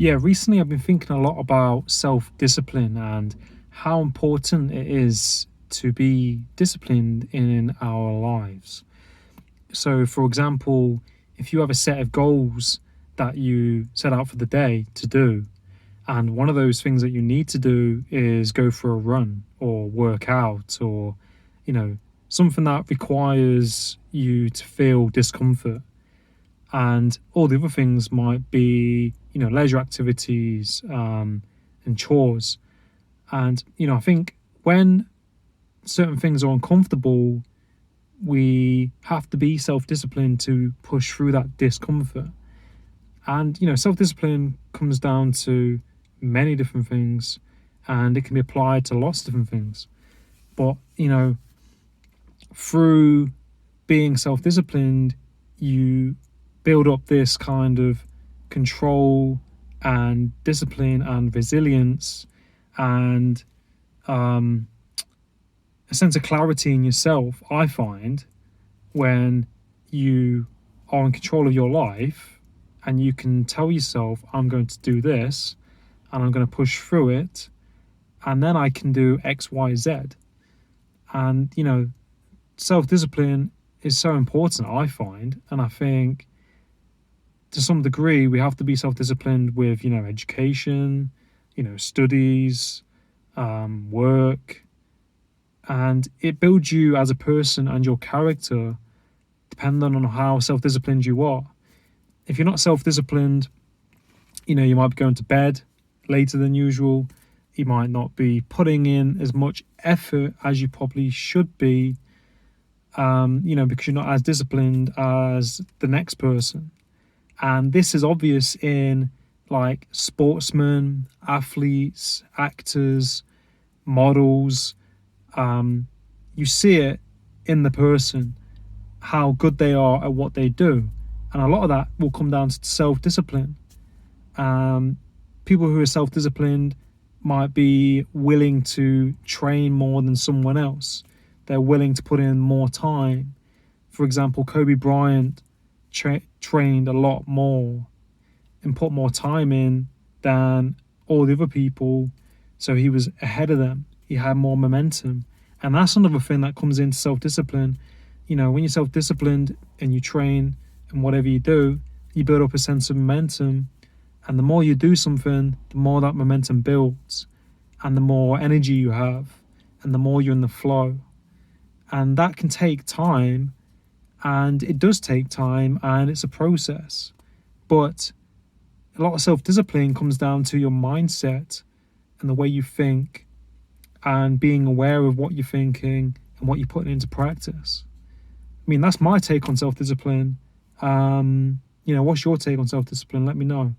Yeah, recently I've been thinking a lot about self-discipline and how important it is to be disciplined in our lives. So, for example, if you have a set of goals that you set out for the day to do, and one of those things that you need to do is go for a run or work out or, you know, something that requires you to feel discomfort, and all the other things might be leisure activities, and chores. And I think when certain things are uncomfortable, we have to be self-disciplined to push through that discomfort. And self-discipline comes down to many different things, and it can be applied to lots of different things. But through being self-disciplined, you build up this kind of control and discipline and resilience, and a sense of clarity in yourself. I find when you are in control of your life and you can tell yourself, I'm going to do this and I'm going to push through it, and then I can do X, Y, Z. And self-discipline is so important, I find. And I think to some degree we have to be self-disciplined with education, studies, work, and it builds you as a person and your character depending on how self-disciplined you are. If you're not self-disciplined, you might be going to bed later than usual. You might not be putting in as much effort as you probably should be, because you're not as disciplined as the next person. And this is obvious in like sportsmen, athletes, actors, models. You see it in the person, how good they are at what they do. And a lot of that will come down to self-discipline. People who are self-disciplined might be willing to train more than someone else. They're willing to put in more time. For example, Kobe Bryant trained a lot more and put more time in than all the other people, so he was ahead of them. He had more momentum. And that's another thing that comes into self-discipline. When you're self-disciplined and you train and whatever you do, you build up a sense of momentum. And the more you do something, the more that momentum builds, and the more energy you have, and the more you're in the flow. And that can take time, and it does take time, and it's a process. But a lot of self-discipline comes down to your mindset and the way you think, and being aware of what you're thinking and what you're putting into practice. I mean, that's my take on self-discipline. What's your take on self-discipline? Let me know.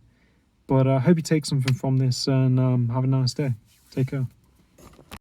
But I hope you take something from this, and have a nice day. Take care.